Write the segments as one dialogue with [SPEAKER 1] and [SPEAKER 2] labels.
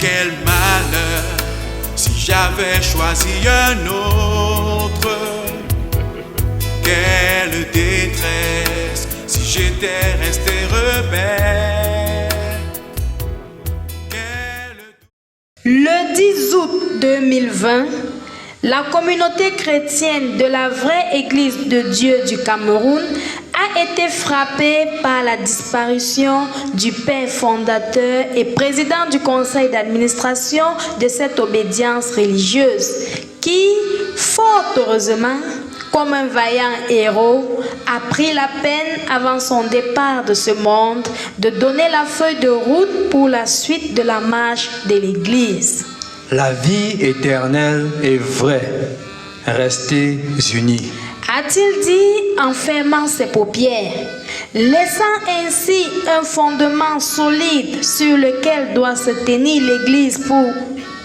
[SPEAKER 1] quel malheur si j'avais choisi un autre. Quelle détresse si j'étais resté rebelle.
[SPEAKER 2] Le 10 août 2020, la communauté chrétienne de la vraie Église de Dieu du Cameroun a été frappée par la disparition du père fondateur et président du conseil d'administration de cette obédience religieuse qui, fort heureusement, comme un vaillant héros, a pris la peine avant son départ de ce monde de donner la feuille de route pour la suite de la marche de l'Église.
[SPEAKER 3] La vie éternelle est vraie. Restez unis.
[SPEAKER 2] A-t-il dit en fermant ses paupières, laissant ainsi un fondement solide sur lequel doit se tenir l'Église pour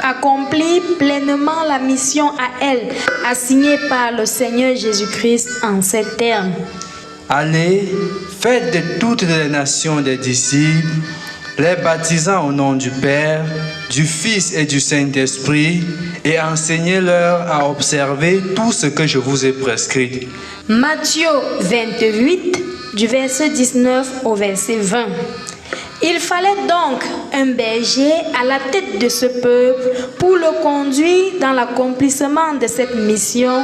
[SPEAKER 2] accomplir pleinement la mission à elle, assignée par le Seigneur Jésus-Christ en ces termes.
[SPEAKER 3] Allez, faites de toutes les nations des disciples, les baptisant au nom du Père, du Fils et du Saint-Esprit, et enseignez-leur à observer tout ce que je vous ai prescrit.
[SPEAKER 2] Matthieu 28, du verset 19 au verset 20. Il fallait donc un berger à la tête de ce peuple pour le conduire dans l'accomplissement de cette mission,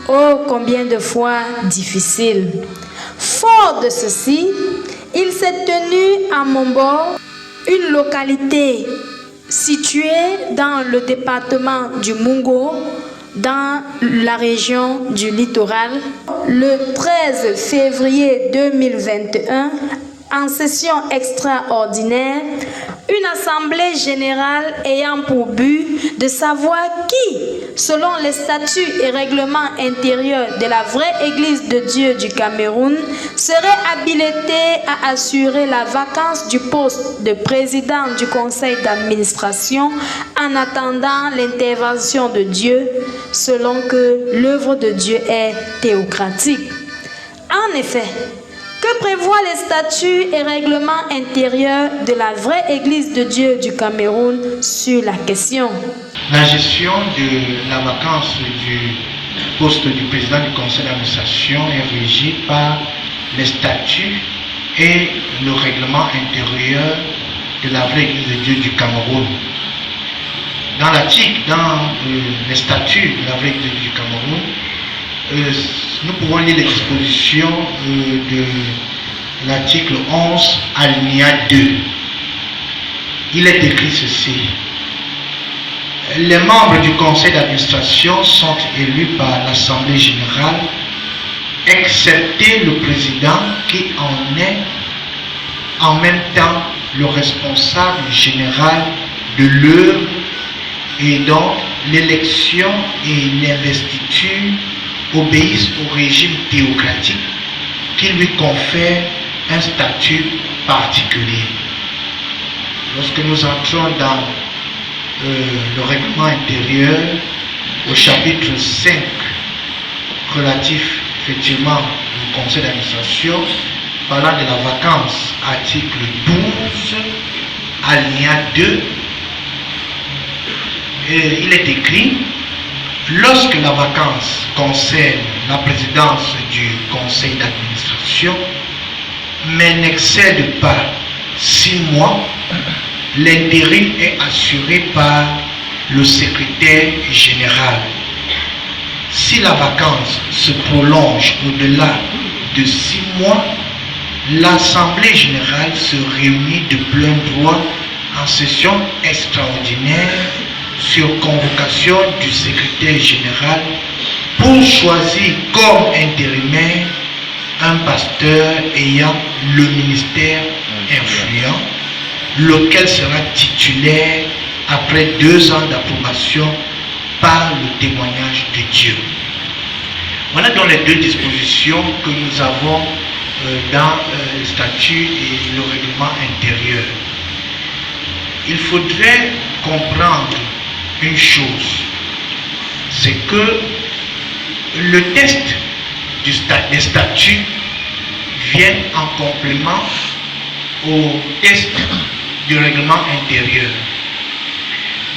[SPEAKER 2] oh combien de fois difficile. Fort de ceci, il s'est tenu à Mombo, une localité située dans le département du Mungo, dans la région du littoral, le 13 février 2021, en session extraordinaire, une assemblée générale ayant pour but de savoir qui, selon les statuts et règlements intérieurs de la vraie Église de Dieu du Cameroun, serait habilité à assurer la vacance du poste de président du conseil d'administration en attendant l'intervention de Dieu, selon que l'œuvre de Dieu est théocratique. En effet, que prévoient les statuts et règlements intérieurs de la vraie Église de Dieu du Cameroun sur la question?
[SPEAKER 4] La gestion de la vacance du poste du président du conseil d'administration est régie par les statuts et le règlement intérieur de la vraie Église de Dieu du Cameroun. Dans les statuts de la vraie Église du Cameroun, nous pouvons lire les dispositions de l'article 11, alinéa 2. Il est écrit ceci. Les membres du conseil d'administration sont élus par l'Assemblée générale, excepté le président qui en est en même temps le responsable général de l'œuvre, et donc l'élection et l'investiture obéissent au régime théocratique qui lui confère un statut particulier. Lorsque nous entrons dans le règlement intérieur, au chapitre 5, relatif effectivement au conseil d'administration, parlant de la vacance, article 12, alinéa 2, il est écrit: lorsque la vacance concerne la présidence du conseil d'administration, mais n'excède pas 6 mois, l'intérim est assuré par le secrétaire général. Si la vacance se prolonge au-delà de 6 mois, l'Assemblée générale se réunit de plein droit en session extraordinaire sur convocation du secrétaire général pour choisir comme intérimaire un pasteur ayant le ministère influent, lequel sera titulaire après 2 ans d'approbation par le témoignage de Dieu. Voilà donc les 2 dispositions que nous avons dans le statut et le règlement intérieur. Il faudrait comprendre une chose, c'est que le test des statuts vient en complément au test du règlement intérieur.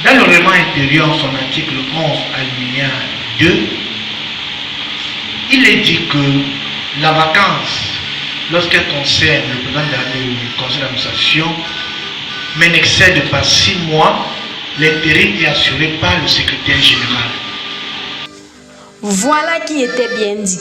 [SPEAKER 4] Dans le règlement intérieur, son article 11, alinéa 2, il est dit que la vacance, lorsqu'elle concerne le président du conseil d'administration, mais n'excède pas 6 mois, l'intérim est assuré par le secrétaire général.
[SPEAKER 2] Voilà qui était bien dit.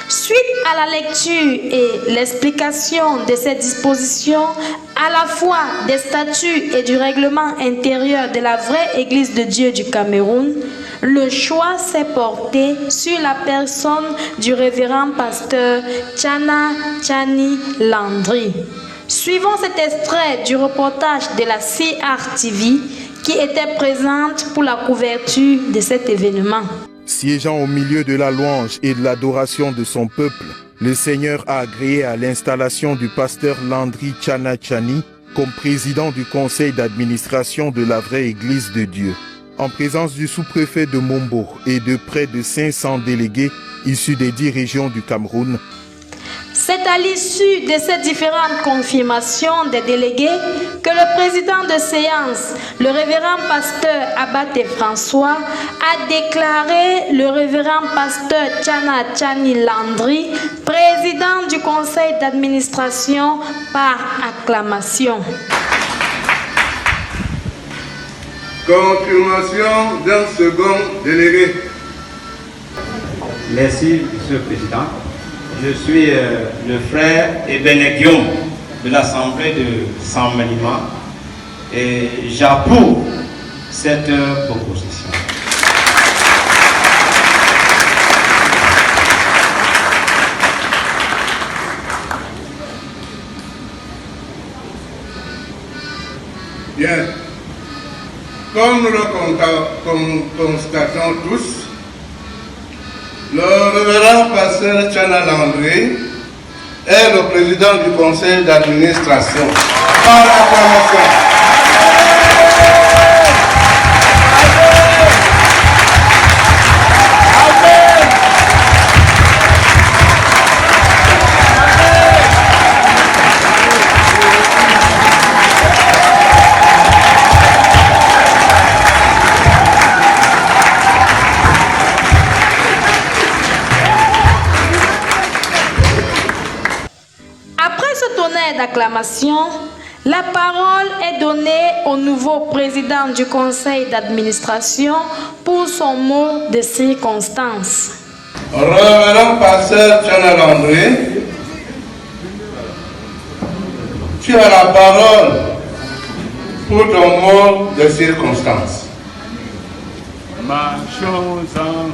[SPEAKER 2] Suite à la lecture et l'explication de ces dispositions, à la fois des statuts et du règlement intérieur de la vraie Église de Dieu du Cameroun, le choix s'est porté sur la personne du révérend pasteur Tchana Tchani Landry. Suivons cet extrait du reportage de la CR TV qui était présente pour la couverture de cet événement.
[SPEAKER 5] Siégeant au milieu de la louange et de l'adoration de son peuple, le Seigneur a agréé à l'installation du pasteur Landry Tchana Tchani comme président du conseil d'administration de la vraie Église de Dieu, en présence du sous-préfet de Mombo et de près de 500 délégués issus des 10 régions du Cameroun.
[SPEAKER 2] C'est à l'issue de ces différentes confirmations des délégués que le président de séance, le révérend pasteur Abaté François, a déclaré le révérend pasteur Tchana Tchani Landry président du conseil d'administration par acclamation.
[SPEAKER 6] Confirmation d'un second délégué.
[SPEAKER 7] Merci, Monsieur le Président. Je suis le frère Ebene Guillaume de l'Assemblée de Saint-Manima et j'approuve cette proposition.
[SPEAKER 6] Bien. Comme nous le constatons tous, le révérend pasteur Tchana Landry est le président du conseil d'administration. Par acclamation.
[SPEAKER 2] D'acclamation, la parole est donnée au nouveau président du conseil d'administration pour son mot de circonstance.
[SPEAKER 6] Révérend pasteur Tchana Landry, tu as la parole pour ton mot de circonstance.
[SPEAKER 1] Ma chose en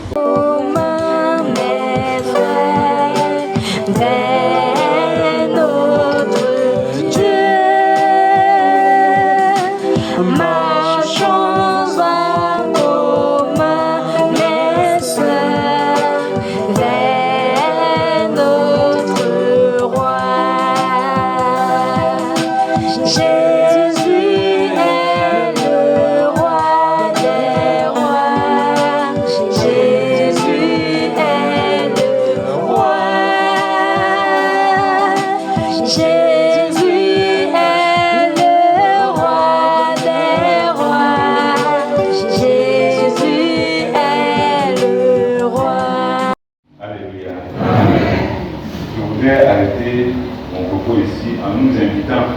[SPEAKER 8] arrêter mon propos ici en nous invitant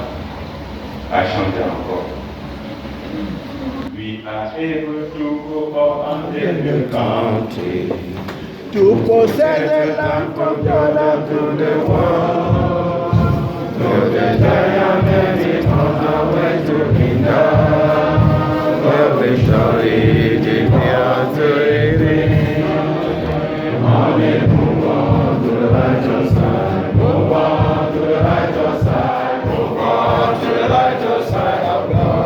[SPEAKER 8] à chanter encore. Lui a able tout commander le canter, tout possède la contrôle tout le roi. No desire many on the way to kingdom, where victory declares to thee. Amen. Move on to the righteous side. Move on to the righteous side. Move on to the righteous side of God.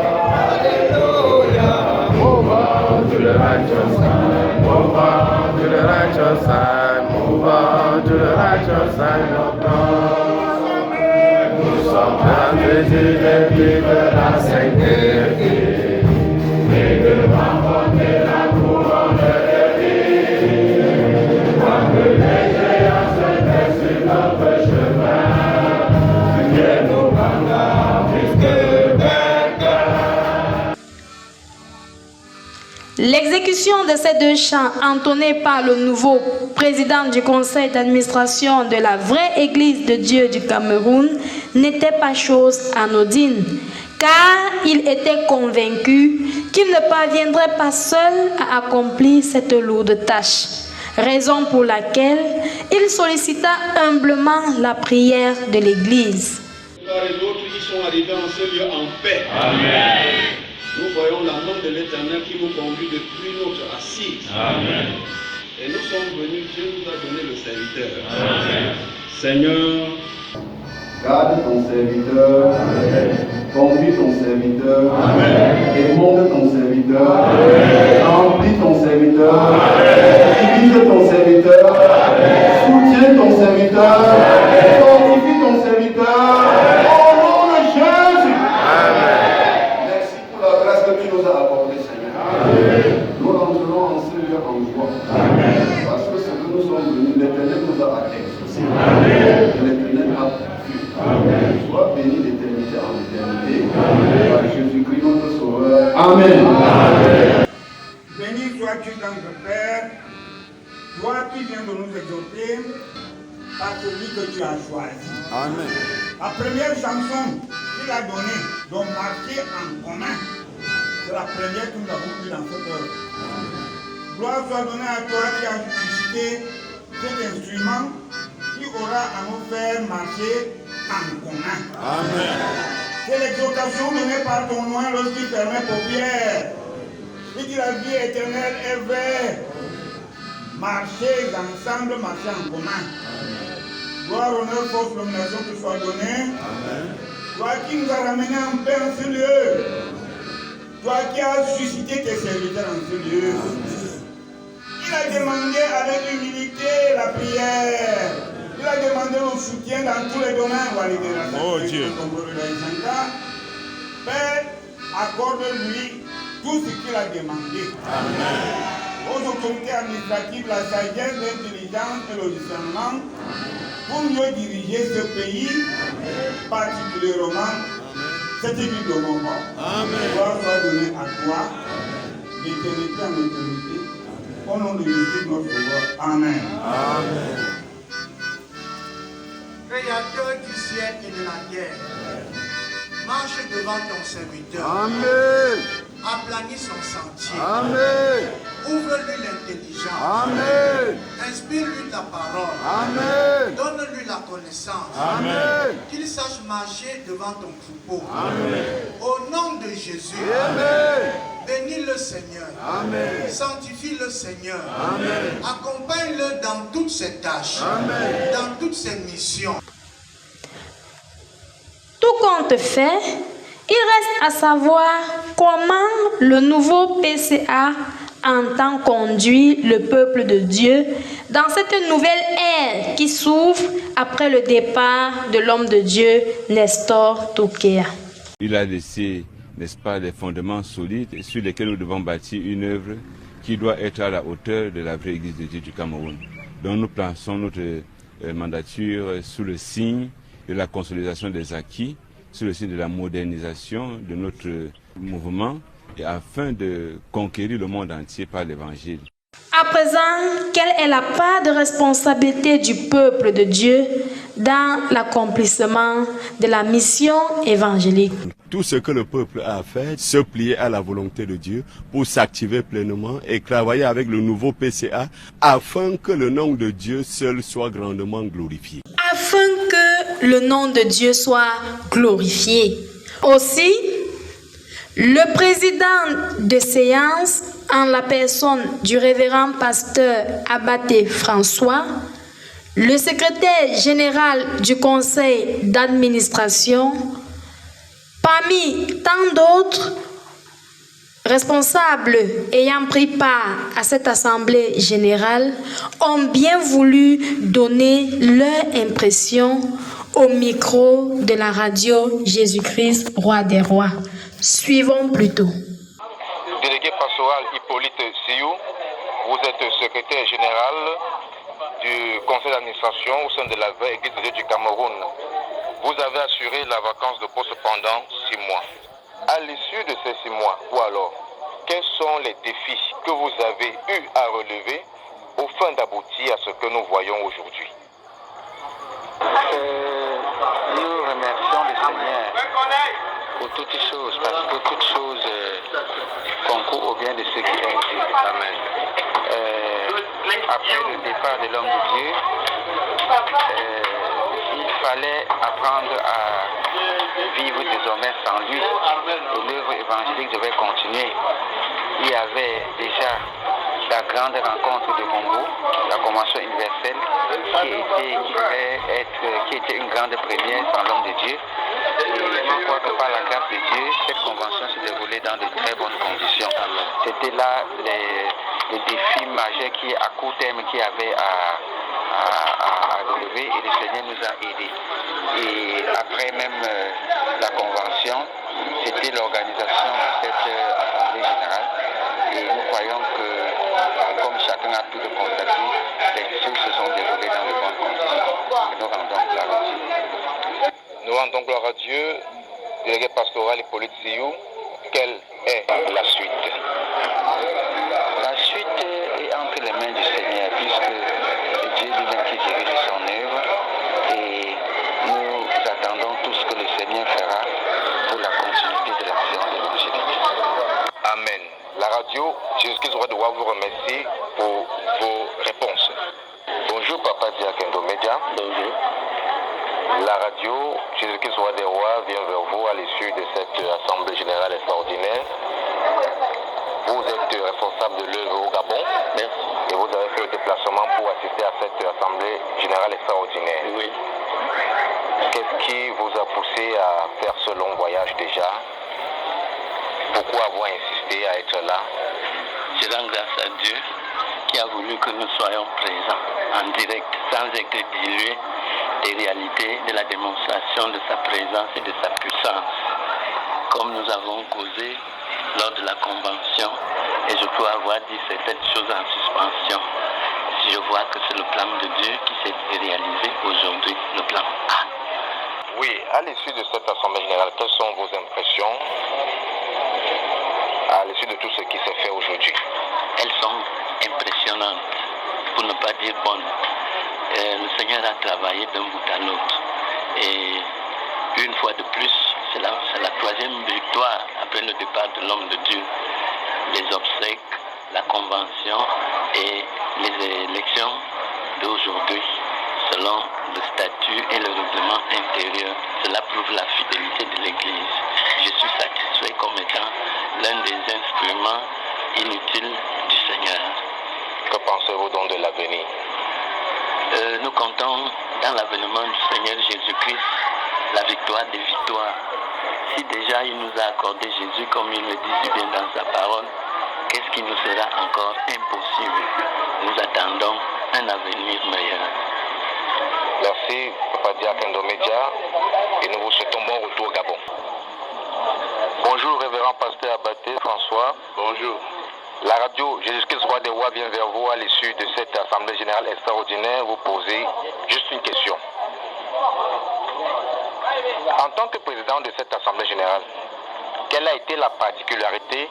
[SPEAKER 8] Hallelujah. Move on to the righteous side. Move on to the righteous side. Move on to the righteous side of God. Nous sommes invités de vivre la sainteté et de remporter la couronne de vie. Quoique les géants se dressent sur notre chemin, Dieu nous rendra plus que vainqueurs.
[SPEAKER 2] L'exécution de ces deux chants entonnés par le nouveau président du conseil d'administration de la vraie Église de Dieu du Cameroun n'était pas chose anodine, car il était convaincu qu'il ne parviendrait pas seul à accomplir cette lourde tâche, raison pour laquelle il sollicita humblement la prière de l'Église.
[SPEAKER 9] Les autres qui sont arrivés en ce lieu en paix.
[SPEAKER 1] Amen.
[SPEAKER 9] Nous voyons la main de l'Éternel qui nous conduit depuis notre assise.
[SPEAKER 1] Amen.
[SPEAKER 9] Et nous sommes venus, Dieu nous a donné le serviteur.
[SPEAKER 1] Amen.
[SPEAKER 9] Seigneur,
[SPEAKER 10] garde ton serviteur, conduis ton serviteur, émonde ton serviteur, remplis ton serviteur, divise ton serviteur, soutiens ton serviteur, fortifie ton serviteur, au nom de Jésus. Merci pour la grâce que tu nous as accordée, Seigneur. Nous rentrons en ce lieu en joie, parce que ce que nous sommes venus, l'Éternel nous a atteints. L'Éternel a Amen. Sois béni d'éternité en éternité. Par Jésus-Christ notre Sauveur. Amen. Amen.
[SPEAKER 11] Béni sois-tu dans le Père, toi qui viens de nous exhorter par celui que tu as choisi.
[SPEAKER 10] Amen.
[SPEAKER 11] La première chanson qu'il a donnée, donc marcher en commun, c'est la première que nous avons vue dans cette œuvre. Gloire soit donnée à toi qui as suscité cet instrument qui aura à nous faire marcher en commun. Amen. C'est l'exhortation donnée par ton nom lorsqu'il fermait paupières. Il dit la vie éternelle est vraie. Marcher ensemble, marcher en commun. Gloire, honneur, force, domination te soit donnée. Toi qui nous as ramenés en paix en ce lieu. Toi qui as suscité tes serviteurs en ce lieu. Il a demandé avec humilité la prière. Il a demandé le soutien dans tous les domaines. Oh Dieu. Père, accorde-lui tout ce qu'il a demandé. Amen. Aux autorités administratives, la sagesse, l'intelligence et le discernement pour mieux diriger ce pays, particulièrement cette ville de Momba. Amen. Gloire soit donnée à toi, d'éternité en éternité, au nom de Jésus notre Sauveur. Amen. Amen.
[SPEAKER 12] Créateur du ciel et de la terre, marche devant ton serviteur.
[SPEAKER 10] Amen.
[SPEAKER 12] Aplanis son sentier.
[SPEAKER 10] Amen.
[SPEAKER 12] Ouvre-lui l'intelligence.
[SPEAKER 10] Amen.
[SPEAKER 12] Inspire-lui ta parole.
[SPEAKER 10] Amen.
[SPEAKER 12] Donne-lui la connaissance.
[SPEAKER 10] Amen.
[SPEAKER 12] Qu'il sache marcher devant ton troupeau.
[SPEAKER 10] Amen.
[SPEAKER 12] Au nom de Jésus.
[SPEAKER 10] Amen.
[SPEAKER 12] Bénis le Seigneur.
[SPEAKER 10] Amen.
[SPEAKER 12] Sanctifie le Seigneur.
[SPEAKER 10] Amen.
[SPEAKER 12] Accompagne-le dans toutes ses tâches.
[SPEAKER 10] Amen.
[SPEAKER 12] Dans toutes ses missions.
[SPEAKER 2] Tout compte fait, il reste à savoir comment le nouveau PCA entend conduire le peuple de Dieu dans cette nouvelle ère qui s'ouvre après le départ de l'homme de Dieu, Nestor Toukéa.
[SPEAKER 1] Il a laissé, n'est-ce pas, des fondements solides sur lesquels nous devons bâtir une œuvre qui doit être à la hauteur de la vraie Église de Dieu du Cameroun. Donc nous plaçons notre mandature sous le signe de la consolidation des acquis, sous le signe de la modernisation de notre mouvement et afin de conquérir le monde entier par l'Évangile.
[SPEAKER 2] À présent, quelle est la part de responsabilité du peuple de Dieu dans l'accomplissement de la mission évangélique?
[SPEAKER 13] Tout ce que le peuple a à faire, se plier à la volonté de Dieu pour s'activer pleinement et travailler avec le nouveau PCA afin que le nom de Dieu seul soit grandement glorifié.
[SPEAKER 2] Afin que le nom de Dieu soit glorifié. Aussi, le président de séance, en la personne du révérend pasteur Abaté François, le secrétaire général du conseil d'administration, parmi tant d'autres responsables ayant pris part à cette assemblée générale, ont bien voulu donner leur impression au micro de la radio Jésus-Christ, Roi des Rois. Suivons plutôt.
[SPEAKER 14] Délégué pastoral Hippolyte Siou, vous êtes secrétaire général du conseil d'administration au sein de la vraie Église de Dieu du Cameroun. Vous avez assuré la vacance de poste pendant 6 mois. À l'issue de ces 6 mois, ou alors, quels sont les défis que vous avez eu à relever au fin d'aboutir à ce que nous voyons aujourd'hui?
[SPEAKER 15] Nous remercions le Seigneur pour toutes choses, parce que toutes choses concourent au bien de ceux qui aiment Dieu. Amen. Après le départ de l'homme de Dieu, il fallait apprendre à vivre désormais sans lui. Et l'œuvre évangélique devait continuer. Il y avait déjà la grande rencontre de Congo, la Convention universelle, qui était une grande première sans l'homme de Dieu. Et je crois que par la grâce de Dieu, cette convention se déroulait dans de très bonnes conditions. C'était là les défis majeurs qui, à court terme, qui avaient à relever, et le Seigneur nous a aidés. Et après même la convention, c'était l'organisation de cette assemblée générale. Et nous croyons que, comme chacun a pu le constater, les choses se sont déroulées dans de bonnes conditions. Et nous rendons gloire à Dieu.
[SPEAKER 14] Nous rendons gloire à Dieu. Délégué pastoral Hippolyte Siyou, quelle est la suite?
[SPEAKER 15] La suite est entre les mains du Seigneur, puisque c'est Dieu lui-même qui dirige son œuvre, et nous attendons tout ce que le Seigneur fera pour la continuité de l'action évangélique.
[SPEAKER 14] Amen. La radio Jésus-Christ Roi de Roi vous remercie pour vos réponses. Bonjour Papa Diakendo Média. Bonjour. La radio Jésus-Christ Roi des Rois vient vers vous à l'issue de cette assemblée générale extraordinaire. Vous êtes responsable de l'œuvre au Gabon. Merci. Et vous avez fait le déplacement pour assister à cette assemblée générale extraordinaire. Oui. Qu'est-ce qui vous a poussé à faire ce long voyage déjà? Pourquoi avoir insisté à être là?
[SPEAKER 15] Je rends grâce à Dieu qui a voulu que nous soyons présents en direct, sans être dilués des réalités de la démonstration de sa présence et de sa puissance. Comme nous avons causé lors de la convention, et je peux avoir dit certaines choses en suspension, je vois que c'est le plan de Dieu qui s'est réalisé aujourd'hui, le plan A.
[SPEAKER 14] Oui, à l'issue de cette assemblée générale, quelles sont vos impressions à l'issue de tout ce qui s'est fait aujourd'hui?
[SPEAKER 15] Elles sont impressionnantes, pour ne pas dire bonnes. Le Seigneur a travaillé d'un bout à l'autre. Et une fois de plus, c'est la 3e victoire après le départ de l'homme de Dieu. Les obsèques, la convention et les élections d'aujourd'hui, selon le statut et le règlement intérieur. Cela prouve la fidélité de l'Église. Je suis satisfait comme étant l'un des instruments inutiles du Seigneur.
[SPEAKER 14] Que pensez-vous donc de l'avenir?
[SPEAKER 15] Nous comptons dans l'avènement du Seigneur Jésus-Christ la victoire des victoires. Si déjà il nous a accordé Jésus comme il le dit si bien dans sa parole, qu'est-ce qui nous sera encore impossible? Nous attendons un avenir meilleur.
[SPEAKER 14] Merci Papa Diakendo Média et nous vous souhaitons bon retour au Gabon. Bonjour révérend pasteur Abaté François. Bonjour. La radio Jésus-Christ Roi des Rois vient vers vous à l'issue de cette assemblée générale extraordinaire. Vous posez juste une question. En tant que président de cette assemblée générale, quelle a été la particularité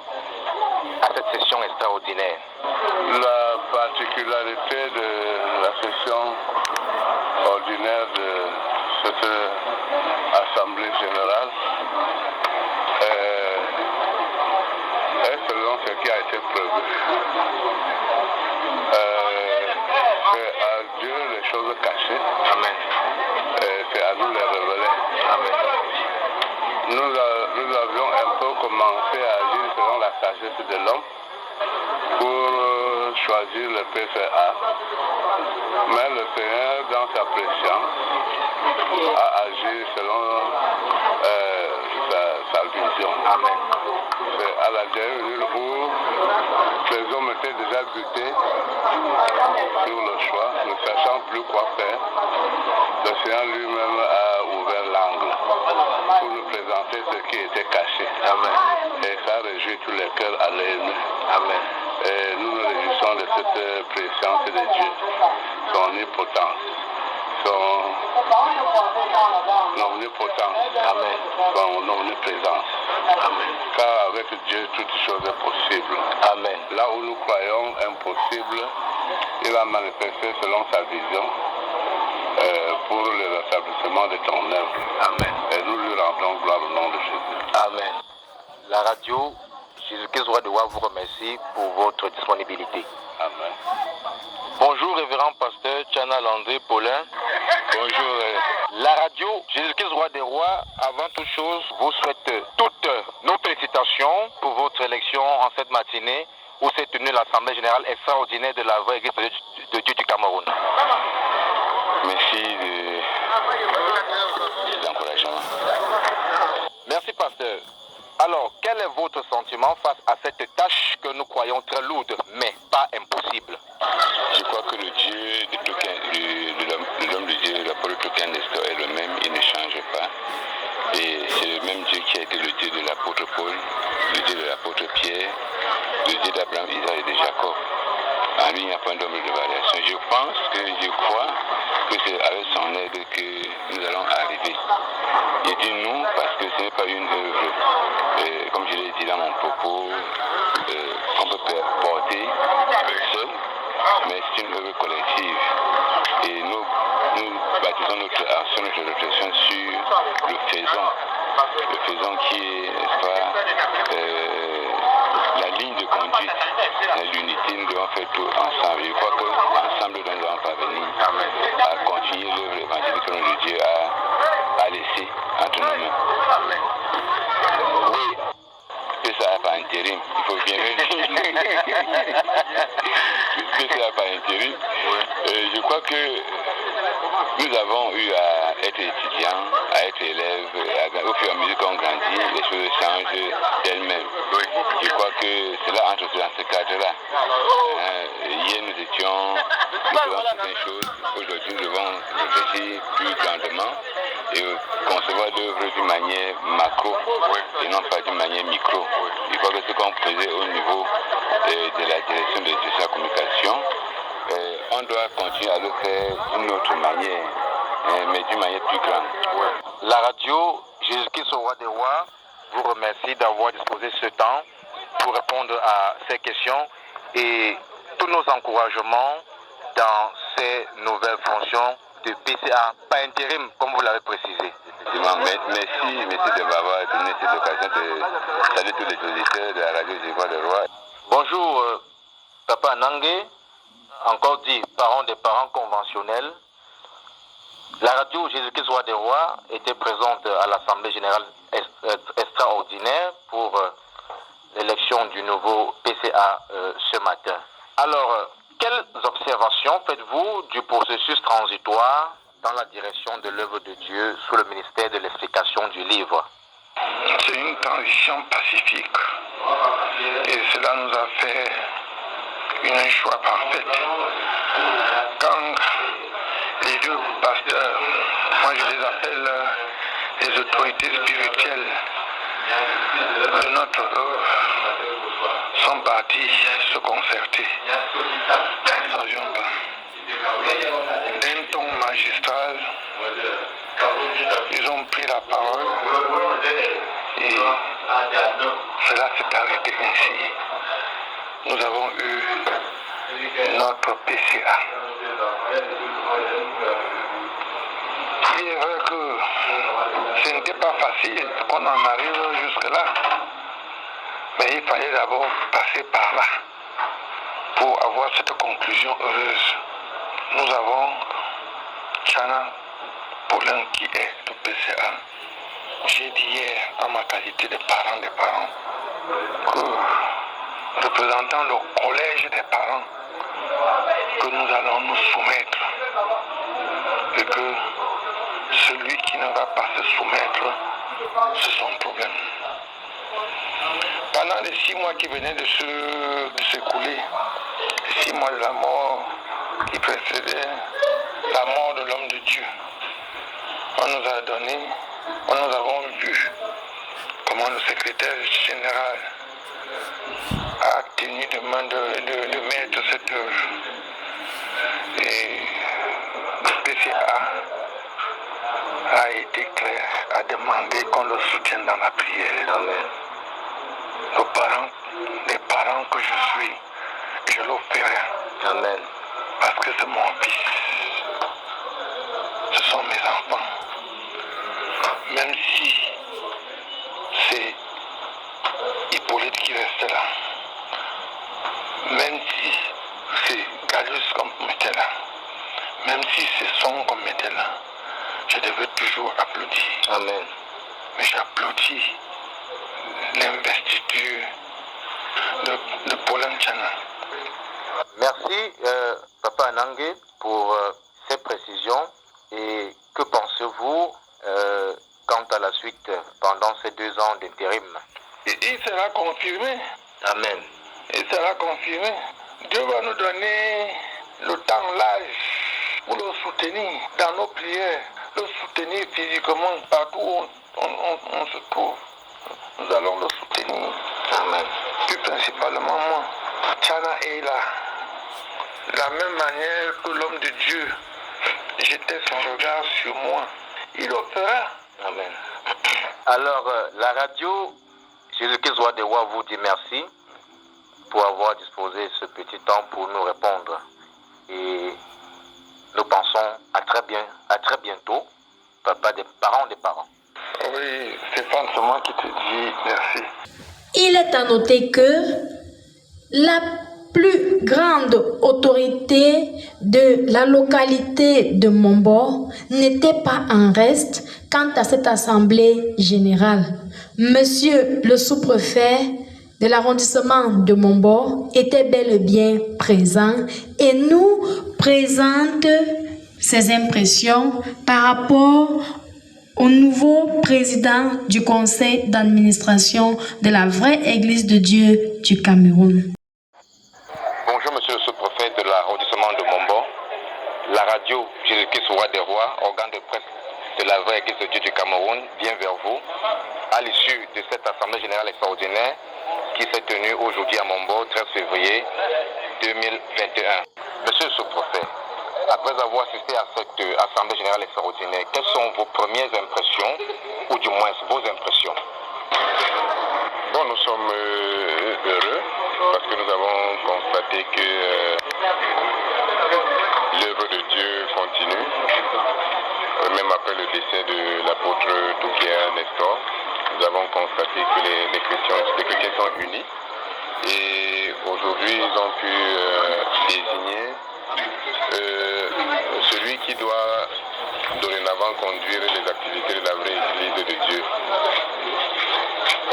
[SPEAKER 14] à cette session extraordinaire?
[SPEAKER 6] La particularité de la session ordinaire de cette assemblée générale est selon ce qui a été prévu. C'est à Dieu les choses cachées. Amen. C'est à nous les révéler. Amen. Nous avions un peu commencé à agir selon la sagesse de l'homme pour choisir le PCA. Mais le Seigneur, dans sa préscience, a agi selon sa vision. Amen. C'est à la dernière où les hommes étaient déjà butés sur le choix, ne sachant plus quoi faire. Le Seigneur lui-même a ouvert l'angle pour nous présenter ce qui était caché. Amen. Et ça réjouit tous les cœurs à l'aimer. Amen. Et nous nous réjouissons de cette présence de Dieu, son omnipotence, son omnipotent, son omniprésence. Amen. Car avec Dieu, toute chose est possible. Amen. Là où nous croyons impossible, il va manifester selon sa vision pour le rétablissement de ton œuvre. Amen. Et nous lui rendons gloire au nom de Jésus.
[SPEAKER 14] Amen. La radio Jésus-Christ Roi de Roi vous remercie pour votre disponibilité.
[SPEAKER 6] Amen.
[SPEAKER 14] Bonjour révérend pasteur Tchana Landry Paulin. Bonjour. La radio Jésus-Christ Roi des Rois, avant toute chose, vous souhaite toutes nos félicitations pour votre élection en cette matinée où s'est tenue l'Assemblée Générale Extraordinaire de la Vraie Église de Dieu du Cameroun.
[SPEAKER 6] Merci de l'encouragement.
[SPEAKER 14] Merci pasteur. Alors, quel est votre sentiment face à cette tâche que nous croyons très lourde, mais pas impossible?
[SPEAKER 6] Je crois que le Dieu de l'homme de Dieu, l'apôtre chrétien Nestor est le même, il ne change pas. Et c'est le même Dieu qui a été le Dieu de l'apôtre Paul, le Dieu de l'apôtre Pierre, le Dieu d'Abraham, Isaac et de Jacob. En lui, il n'y a pas un nombre de variations. Je crois que c'est avec son aide que nous allons arriver. Il dit nous parce que ce n'est pas une œuvre, comme je l'ai dit dans mon propos, qu'on peut porter seul, mais c'est une œuvre collective. Et nous bâtissons notre action, notre réflexion sur le faisant qui est, n'est-ce pas, la ligne de conduite, l'unité, nous devons faire tout ensemble. Je crois qu'ensemble, nous allons parvenir à continuer l'œuvre évangélique que notre Dieu a laissée entre nos mains. Oui, c'est ça par intérim, il faut bien le dire. C'est ça par intérim. Je crois que nous avons eu à être étudiants, à être élèves, au fur et à mesure qu'on grandit, les choses changent d'elles-mêmes. Je crois que cela entre dans ce cadre-là. Hier nous faisons certaines choses, aujourd'hui nous devons réfléchir plus grandement et concevoir l'œuvre d'une manière macro et non pas d'une manière micro. Je crois que ce qu'on faisait au niveau de la direction de la communication, on doit continuer à le faire d'une autre manière, mais d'une manière plus grande.
[SPEAKER 14] La radio Jésus-Christ Roi des Rois vous remercie d'avoir disposé ce temps pour répondre à ces questions et tous nos encouragements dans ces nouvelles fonctions de PCA, pas intérim, comme vous l'avez précisé.
[SPEAKER 6] Merci de m'avoir donné cette occasion de saluer tous les auditeurs de la radio Jésus-Christ des Rois.
[SPEAKER 14] Bonjour, Papa Nangé, encore dit, parents des parents conventionnels. La radio Jésus-Christ Roi des Rois était présente à l'Assemblée Générale Extraordinaire pour l'élection du nouveau PCA ce matin. Alors, quelles observations faites-vous du processus transitoire dans la direction de l'œuvre de Dieu sous le ministère de l'explication du livre?
[SPEAKER 16] C'est une transition pacifique et cela nous a fait une choix parfaite. Quand les deux pasteurs, moi je les appelle les autorités spirituelles de notre œuvre, sont partis se concerter. D'un ton magistral, ils ont pris la parole et cela s'est arrêté ainsi. Nous avons eu notre PCA. Il est vrai que ce n'était pas facile qu'on en arrive jusque-là, mais il fallait d'abord passer par là pour avoir cette conclusion heureuse. Nous avons Tchana Paulin qui est le PCA. J'ai dit hier en ma qualité de parent des parents que, représentant le collège des parents, que nous allons nous soumettre et que celui qui ne va pas se soumettre, c'est son problème. Pendant les 6 mois qui venaient de s'écouler, 6 mois de la mort qui précédaient la mort de l'homme de Dieu, on nous a donné, nous avons vu comment le secrétaire général a tenu de main de mettre cette œuvre. Et le PCA a été clair, a demandé qu'on le soutienne dans la prière.
[SPEAKER 14] Amen.
[SPEAKER 16] Les parents que je suis, je le ferai.
[SPEAKER 14] Amen.
[SPEAKER 16] Parce que c'est mon fils. Ce sont mes enfants. Même si c'est Hippolyte qui reste là, même si c'est Gallus comme était là, même si c'est Son comme était là, je devais toujours applaudir.
[SPEAKER 14] Amen.
[SPEAKER 16] Mais j'applaudis l'investiture de Paul Chana.
[SPEAKER 14] Merci, Papa Anangé, pour ces précisions. Et que pensez-vous quant à la suite pendant ces 2 ans d'intérim?
[SPEAKER 16] Il sera confirmé.
[SPEAKER 14] Amen.
[SPEAKER 16] Il sera confirmé. Dieu va nous donner le temps, l'âge pour le soutenir dans nos prières, le soutenir physiquement partout où on se trouve. Nous allons le soutenir.
[SPEAKER 14] Amen.
[SPEAKER 16] Plus principalement moi. Chana est là. De la même manière que l'homme de Dieu jetait son regard sur moi, il le fera.
[SPEAKER 14] Amen. Alors, la radio Jésus-Christ Roi des Rois vous dit merci pour avoir disposé ce petit temps pour nous répondre. Et nous pensons à très bientôt, papa des parents des parents.
[SPEAKER 16] Oui, Stéphane, c'est moi qui te dis merci.
[SPEAKER 2] Il est à noter que la plus grande autorité de la localité de Mombo n'était pas en reste quant à cette assemblée générale. Monsieur le sous-préfet de l'arrondissement de Mombo était bel et bien présent et nous présente ses impressions par rapport au nouveau président du conseil d'administration de la vraie Église de Dieu du Cameroun.
[SPEAKER 14] Bonjour monsieur le sous-préfet de l'arrondissement de Mombo. La radio Jésus-Christ Roi des Rois, organe de presse de la vraie Église de Dieu du Cameroun, vient vers vous à l'issue de cette assemblée générale extraordinaire qui s'est tenue aujourd'hui à Mombo, 13 février 2021. Monsieur le sous-préfet, après avoir assisté à cette assemblée générale extraordinaire, quelles sont vos premières impressions, ou du moins vos impressions?
[SPEAKER 6] Bon, nous sommes heureux parce que nous avons constaté que l'œuvre de Dieu continue, même après le décès de l'apôtre Toukia Nestor. Nous avons constaté que les chrétiens sont unis et aujourd'hui ils ont pu désigner celui qui doit dorénavant conduire les activités de la vraie Église de Dieu.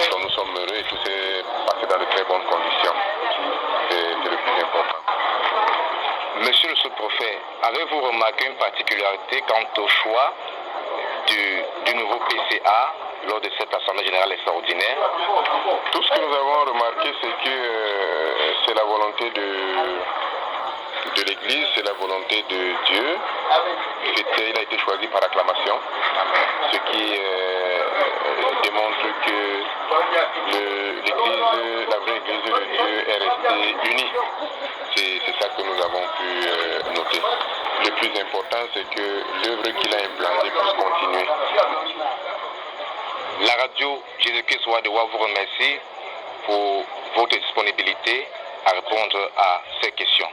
[SPEAKER 6] Donc nous sommes heureux et tout s'est passé dans de très bonnes conditions. C'est le plus important.
[SPEAKER 14] Monsieur le sous-préfet, avez-vous remarqué une particularité quant au choix du nouveau PCA lors de cette assemblée générale extraordinaire?
[SPEAKER 6] Tout ce que nous avons remarqué, c'est que c'est la volonté de l'Église, c'est la volonté de Dieu. Il a été choisi par acclamation, ce qui démontre que l'Église, la vraie Église de Dieu est restée unie. C'est ça que nous avons pu noter. Le plus important, c'est que l'œuvre qu'il a implantée puisse continuer.
[SPEAKER 14] La radio Jésus-Christ Roi des Rois vous remercie pour votre disponibilité à répondre à ces questions.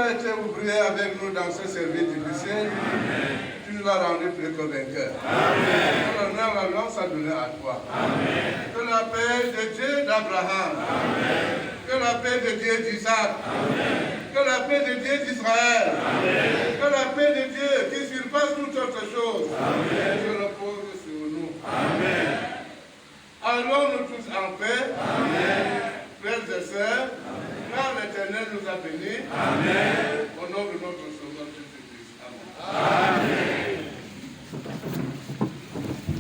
[SPEAKER 17] as été ouvrier avec nous dans ce service difficile, tu nous as rendus plus que vainqueurs. Que l'honneur, la gloire soit donnée à toi. Que la paix de Dieu d'Abraham, que la paix de Dieu d'Isaac, que la paix de Dieu d'Israël, que la paix de Dieu qui surpasse toute autre chose, se repose sur nous. Allons-nous tous en paix, frères et sœurs, car l'Éternel nous a bénis.